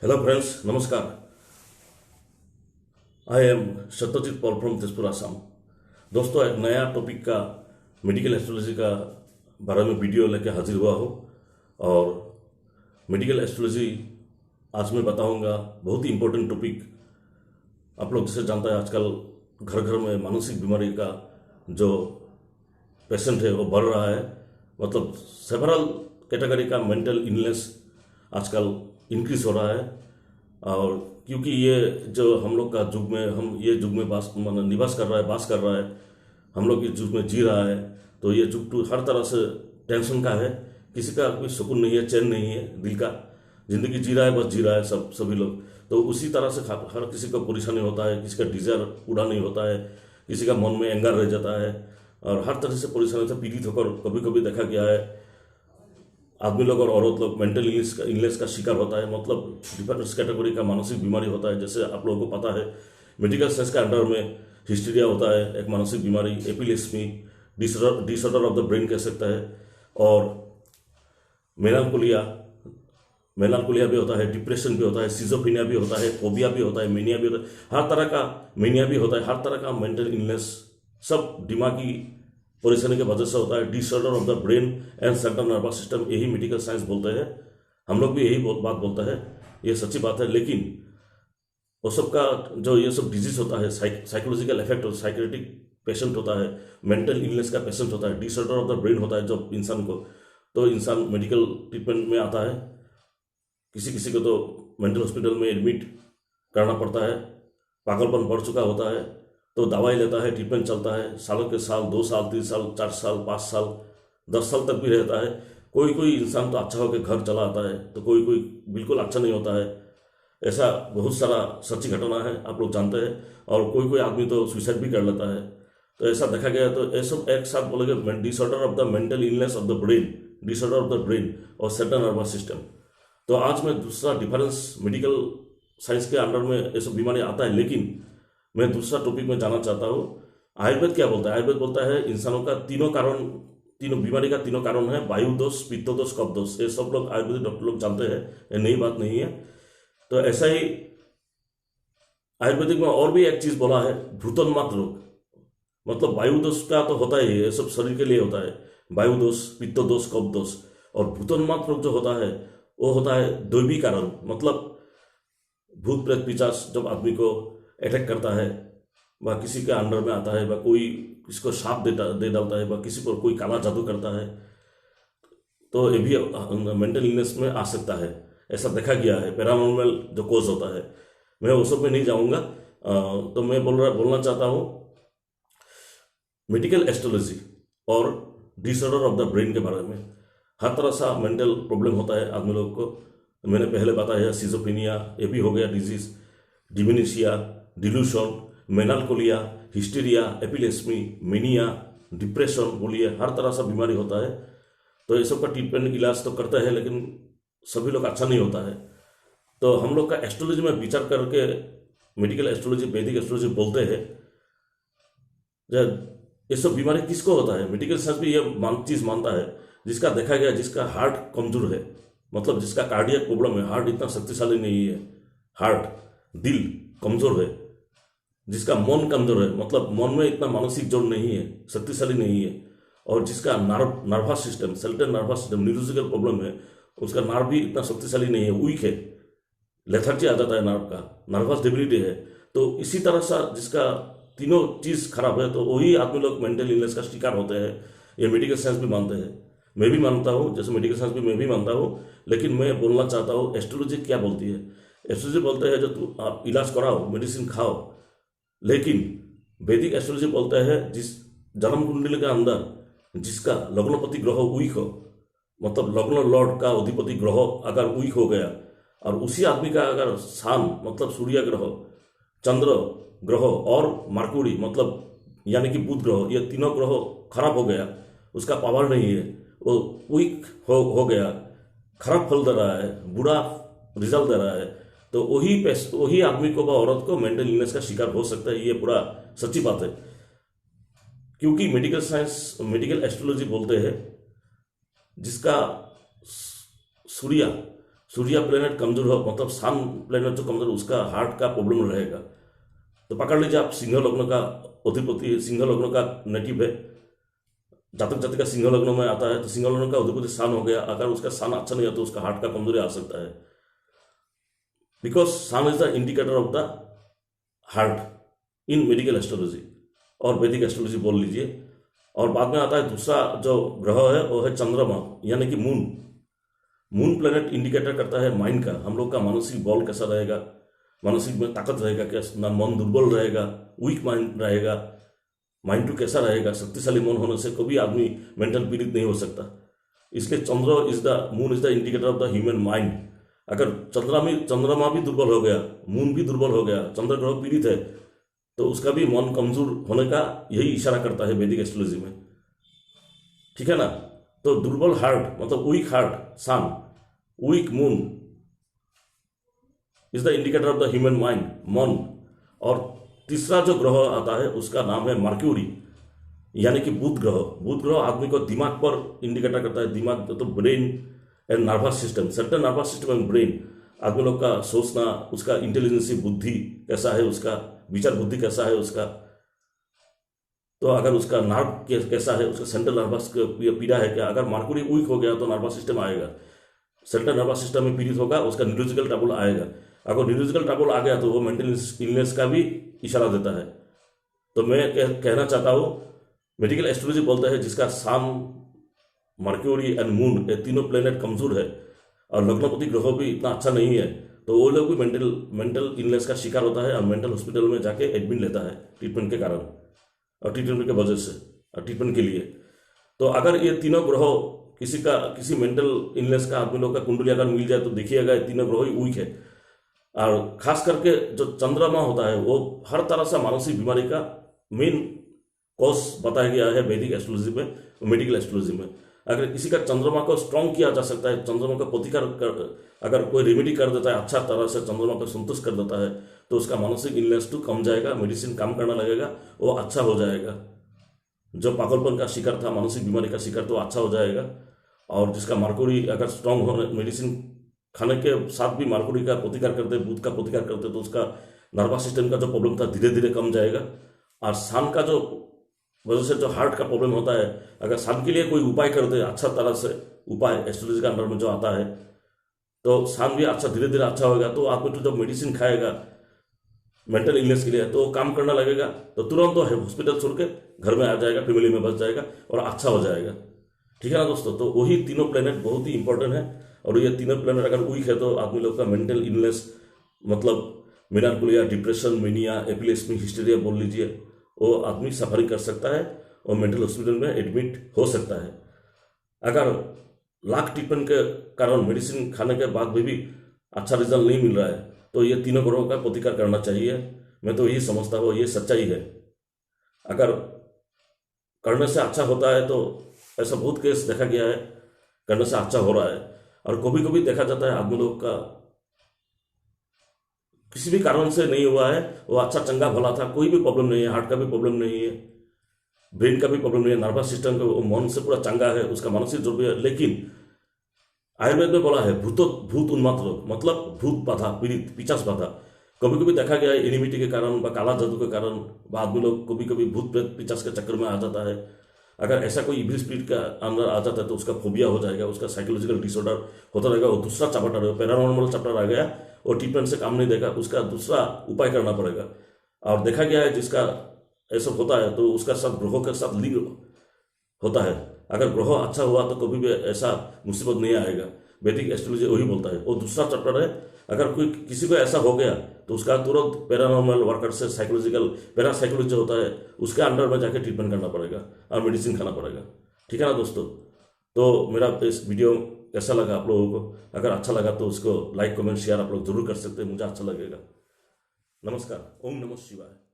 Hello friends, नमस्कार। I am Satyajit Paul from Tezpur Assam. दोस्तों, एक नया टॉपिक का मेडिकल एस्ट्रोलॉजी का बारे में वीडियो लेके हाजिर हुआ हूँ। और मेडिकल एस्ट्रोलॉजी आज मैं बताऊंगा, बहुत ही इम्पोर्टेंट टॉपिक। आप लोग जैसे जानते हैं, आजकल घर घर में मानसिक बीमारी का जो पेशेंट है वो बढ़ रहा है। मतलब सेवरल कैटेगरी का मेंटल इलनेस आजकल इंक्रीज हो रहा है। और क्योंकि ये जो हम लोग का युग में, हम ये युग में निवास कर रहा है, बास कर रहा है, हम लोग इस युग में जी रहा है। तो ये युग तो हर तरह से टेंशन का है। किसी का कोई सुकून नहीं है, चैन नहीं है दिल का। जिंदगी जी रहा है, बस जी रहा है सभी लोग। तो उसी तरह से हर किसी को परेशानी होता है, किसी का डिजायर पूरा नहीं होता है, किसी का मन में एंगर रह जाता है। और हर तरह से परेशानी से पीड़ित होकर कभी कभी देखा गया है आदमी लोग और औरत लोग मेंटल इलनेस का शिकार होता है। मतलब डिफरेंट कैटेगरी का मानसिक बीमारी होता है। जैसे आप लोगों को पता है, मेडिकल साइंस के अंडर में हिस्टीरिया होता है, एक मानसिक बीमारी, epilepsy, disorder of the brain कह सकता है। और मेलानकोलिया मेलानकोलिया भी होता है, डिप्रेशन भी होता है, सिजोफ्रेनिया भी होता है, फोबिया भी होता है, मेनिया भी होता है। हर तरह का मेनिया भी होता है, हर तरह का मेंटल इलनेस सब दिमागी परेशानी की वजह से होता है। Disorder of the brain and central nervous system, यही मेडिकल साइंस बोलते हैं। हम लोग भी यही बात बोलते हैं, ये सच्ची बात है। लेकिन वो सब का जो ये सब डिजीज होता है, साइकोलॉजिकल इफेक्ट और साइकेट्रिक पेशेंट होता है, मेंटल इलनेस का पेशेंट होता है, डिसऑर्डर ऑफ द ब्रेन होता है जब इंसान को, तो इंसान मेडिकल ट्रीटमेंट में आता है। किसी किसी को तो मेंटल हॉस्पिटल में एडमिट करना पड़ता है, पागलपन बढ़ चुका होता है, तो दवाई लेता है, ट्रीटमेंट चलता है, सालों के साल, 2 साल, 3 साल, 4 साल, 5 साल, 10 साल तक भी रहता है। कोई कोई इंसान तो अच्छा होकर घर चला आता है, तो कोई कोई बिल्कुल अच्छा नहीं होता है। ऐसा बहुत सारा सच्ची घटना है, आप लोग जानते हैं। और कोई कोई आदमी तो सुसाइड भी कर लेता है। तो ऐसा देखा गया है। तो ये सब एक साथ बोलेंगे, disorder of the mental illness of the brain, disorder of the brain और सेंट्रल नर्वस सिस्टम। तो आज मैं दूसरा डिफरेंस, मेडिकल साइंस के अंडर में ये सब बीमारी आता है, लेकिन मैं दूसरा टॉपिक में जाना चाहता हूँ। आयुर्वेद क्या बोलता है? आयुर्वेद बोलता है इंसानों का तीनों बीमारी का तीनों कारण है, वायु दोष, पित्त दोष, कफ दोष। ये सब लोग आयुर्वेदिक डॉक्टर लोग जानते हैं, ये नई बात नहीं है। तो ऐसा ही आयुर्वेदिक में और भी एक चीज बोला है, भूतोन्माद रोग। मतलब वायु दोष का तो होता ही है, ये सब शरीर के लिए होता है, वायु दोष, पित्त दोष, कफ दोष। और भूतोन्माद रोग जो होता है वो होता है दैवी कारण। मतलब भूत प्रेत पिशाच जब आदमी को अटैक करता है, वह किसी के अंडर में आता है, वह कोई किसी को श्राप दे डालता है, वह किसी पर कोई काला जादू करता है, तो ये भी मेंटल इलनेस में आ सकता है। ऐसा देखा गया है, पैरानॉर्मल जो कोज होता है। मैं वो सब में नहीं जाऊंगा। तो मैं बोलना चाहता हूँ मेडिकल एस्ट्रोलॉजी और डिसऑर्डर ऑफ द ब्रेन के बारे में। हर तरह सा मेंटल प्रॉब्लम होता है आदमी लोग को। मैंने पहले बताया सिजोफ्रेनिया, ये भी हो गया disease, dementia, delusion, melancholia, hysteria, epilepsy, mania, depression बोलिए, हर तरह सा बीमारी होता है। तो ये सब का ट्रीटमेंट इलाज तो करता है, लेकिन सभी लोग अच्छा नहीं होता है। तो हम लोग का एस्ट्रोलॉजी में विचार करके, मेडिकल एस्ट्रोलॉजी, वैदिक एस्ट्रोलॉजी बोलते हैं, जब ये सब बीमारी किसको होता है, मेडिकल साइंस भी ये चीज मानता है, जिसका देखा गया जिसका हार्ट कमजोर है, मतलब जिसका कार्डियक प्रॉब्लम है, हार्ट इतना शक्तिशाली नहीं है, हार्ट दिल कमजोर है, जिसका मन कमजोर है, मतलब मन में इतना मानसिक जोर नहीं है, शक्तिशाली नहीं है, और जिसका nervous system, central nervous system, neurological problem है, उसका नर्व भी इतना शक्तिशाली नहीं है, वीक है, लेथर्जी आ जाता है नर्व का, नर्वस डेबिलिटी है। तो इसी तरह से जिसका तीनों चीज खराब है, तो वही आदमी लोग मेंटल इलनेस का शिकार होते हैं। ये मेडिकल साइंस भी मानते हैं, मैं भी मानता हूँ, जैसे मेडिकल साइंस भी मैं भी मानता हूँ। लेकिन मैं बोलना चाहता हूँ एस्ट्रोलॉजी क्या बोलती है। एस्ट्रोलॉजी बोलते हैं जो तू आप इलाज कराओ, मेडिसिन खाओ। लेकिन वैदिक एस्ट्रोलॉजी बोलता है जिस जन्म कुंडली के अंदर जिसका लग्नपति ग्रह वीक हो, मतलब लग्न लॉर्ड का अधिपति ग्रह अगर वीक हो गया, और उसी आदमी का अगर सान, मतलब सूर्य ग्रह, चंद्र ग्रह और मरकुरी, मतलब यानी कि बुध ग्रह, ये तीनों ग्रह खराब हो गया, उसका पावर नहीं है, वो वीक हो गया, खराब फल दे रहा है, बुरा रिजल्ट दे रहा है, तो वही आदमी को व औरत को मेंटल इलनेस का शिकार हो सकता है। ये पूरा सच्ची बात है। क्योंकि मेडिकल साइंस, मेडिकल एस्ट्रोलॉजी बोलते हैं जिसका सूर्य सूर्य प्लेनेट कमजोर हो, मतलब सन प्लेनेट जो कमजोर, उसका हार्ट का प्रॉब्लम रहेगा। तो पकड़ लीजिए आप सिंह लग्न का अधिपति, सिंह लग्न का नेटिव है, जातक जातिका सिंह लग्न में आता है, तो सिंह लग्न का अधिपति सन हो गया। अगर उसका सन अच्छा नहीं है तो उसका हार्ट का कमजोरी आ सकता है, because sun is the indicator of the heart in medical astrology और वैदिक एस्ट्रोलॉजी बोल लीजिए। और बाद में आता है दूसरा जो ग्रह है वो है चंद्रमा, यानी कि मून। मून प्लेनेट इंडिकेटर करता है माइंड का, हम लोग का मानसिक बल कैसा रहेगा, मानसिक में ताकत रहेगा क्या, ना मन दुर्बल रहेगा, वीक माइंड रहेगा, माइंड टू कैसा रहेगा। शक्तिशाली मन होने से कभी आदमी मेंटल पीड़ित नहीं हो सकता। इसलिए moon is the indicator of the human mind. अगर चंद्रमा भी दुर्बल हो गया, मून भी दुर्बल हो गया, चंद्र ग्रह पीड़ित है, तो उसका भी मन कमजोर होने का यही इशारा करता है वैदिक एस्ट्रोलॉजी में, ठीक है ना। तो दुर्बल हार्ट मतलब weak heart sun, weak moon is the indicator of the human mind, मन। और तीसरा जो ग्रह आता है उसका नाम है मर्क्यूरी, यानी कि बुध ग्रह। बुध ग्रह आदमी को दिमाग पर इंडिकेटर करता है, दिमाग तो brain and nervous system, central nervous system and brain, आदमी लोग का सोचना, उसका इंटेलिजेंसी बुद्धि कैसा है, उसका विचार बुद्धि कैसा है उसका। तो अगर उसका नर्व कैसा है, उसका सेंट्रल नर्वस पीड़ा है क्या, अगर मर्क्यूरी वीक हो गया तो नर्वस सिस्टम आएगा, सेंट्रल नर्वस सिस्टम में पीड़ित होगा, उसका न्यूरोलॉजिकल ट्रबल आएगा। अगर न्यूरोलॉजिकल ट्रबल आ गया तो वो मेंटल इलनेस का भी इशारा देता है। तो मैं कहना चाहता हूँ, मेडिकल एस्ट्रोलॉजी बोलता है जिसका सन, मर्क्यूरी एंड मून, ये तीनों प्लेनेट कमजोर है और लग्नपति ग्रह भी इतना अच्छा नहीं है, तो वो लोग भी मेंटल इलनेस का शिकार होता है और मेंटल हॉस्पिटल में जाके एडमिट लेता है ट्रीटमेंट के कारण और ट्रीटमेंट के वजह से और ट्रीटमेंट के लिए। तो अगर ये तीनों ग्रह किसी मेंटल इलनेस का आदमी लोग का कुंडली अगर मिल जाए तो देखिएगा ये तीनों ग्रह ही वीक है। और खास करके जो चंद्रमा होता है वो हर तरह से मानसिक बीमारी का मेन कॉज बताया गया है वैदिक एस्ट्रोलॉजी में, मेडिकल एस्ट्रोलॉजी में। अगर किसी का चंद्रमा को स्ट्रॉन्ग किया जा सकता है, चंद्रमा का प्रतिकार अगर कोई रेमेडी कर देता है, अच्छा तरह से चंद्रमा को संतुष्ट कर देता है, तो उसका मानसिक इलनेस तो कम जाएगा, मेडिसिन काम करना लगेगा, वो अच्छा हो जाएगा। जो पागलपन का शिकार था, मानसिक बीमारी का शिकार, तो अच्छा हो जाएगा। और जिसका मर्क्यूरी अगर स्ट्रांग हो, मेडिसिन खाने के साथ भी मर्क्यूरी का प्रतिकार करते, बुध का प्रतिकार करते, तो उसका नर्वस सिस्टम का जो प्रॉब्लम था धीरे धीरे कम जाएगा। और सन का जो वजह से जो हार्ट का प्रॉब्लम होता है, अगर सन के लिए कोई उपाय कर दे, अच्छा तरह से उपाय एस्ट्रोलॉजी का अंडर में जो आता है, तो सन भी अच्छा धीरे धीरे अच्छा होगा। तो आदमी तो जब मेडिसिन खाएगा मेंटल इलनेस के लिए तो काम करना लगेगा, तो तुरंत तो हॉस्पिटल छोड़ के घर में आ जाएगा, फैमिली में बच जाएगा और अच्छा हो जाएगा, ठीक है ना दोस्तों। तो वही तीनों प्लेनेट बहुत ही इंपॉर्टेंट है। और ये तीनों प्लेनेट अगर वीक है तो आदमी लोग का मेंटल इलनेस मतलब मेलानकोलिया, डिप्रेशन, मेनिया, एपिलेप्सी, हिस्टीरिया बोल लीजिए, वो आदमी सफरिंग कर सकता है और मेंटल हॉस्पिटल में एडमिट हो सकता है। अगर लाख ट्रीटमेंट के कारण मेडिसिन खाने के बाद भी अच्छा रिजल्ट नहीं मिल रहा है तो ये तीनों ग्रहों का प्रतिकार करना चाहिए। मैं तो यही समझता हूँ, ये सच्चाई है। अगर करने से अच्छा होता है तो ऐसा बहुत केस देखा गया है, करने से अच्छा हो रहा है। और कभी कभी देखा जाता है आदमी लोग का किसी भी कारण से नहीं हुआ है, वो अच्छा चंगा भला था, कोई भी प्रॉब्लम नहीं है, हार्ट का भी प्रॉब्लम नहीं है, ब्रेन का भी प्रॉब्लम नहीं है, नर्वस सिस्टम का, वो मन से पूरा चंगा है, उसका मानसिक जो भी है। लेकिन आयुर्वेद में बोला है भूत उन्माद रोग, मतलब भूत बाधा पीड़ित, पिशाच बाधा। कभी कभी देखा गया है एनिमिटी के कारण व काला जादू के कारण बाद में लोग कभी कभी भूत प्रेत पिशाच के चक्कर में आ जाता है। अगर ऐसा कोई इविल स्पिरिट का अंदर आ जाता है तो उसका फोबिया हो जाएगा, उसका साइकोलॉजिकल डिसऑर्डर होता रहेगा। वो दूसरा चैप्टर है, पैरानॉर्मल चैप्टर आ गया, और ट्रीटमेंट से काम नहीं देगा, उसका दूसरा उपाय करना पड़ेगा। और देखा गया है जिसका ऐसा होता है तो उसका सब ग्रहों के साथ लिंक होता है। अगर ग्रह अच्छा हुआ तो कभी भी ऐसा मुसीबत नहीं आएगा। वैदिक एस्ट्रोलॉजी वही बोलता है। वो दूसरा चैप्टर है, अगर कोई किसी को ऐसा हो गया तो उसका तुरंत पैरानॉर्मल वर्कर से साइकोलॉजिकल पैरासाइकोलॉजी होता है, उसके अंडर में जाके ट्रीटमेंट करना पड़ेगा और मेडिसिन खाना पड़ेगा, ठीक है ना दोस्तों। तो मेरा इस वीडियो कैसा लगा आप लोगों को? अगर अच्छा लगा तो उसको लाइक कमेंट शेयर आप लोग जरूर कर सकते हैं, मुझे अच्छा लगेगा। नमस्कार। ओम नमः शिवाय।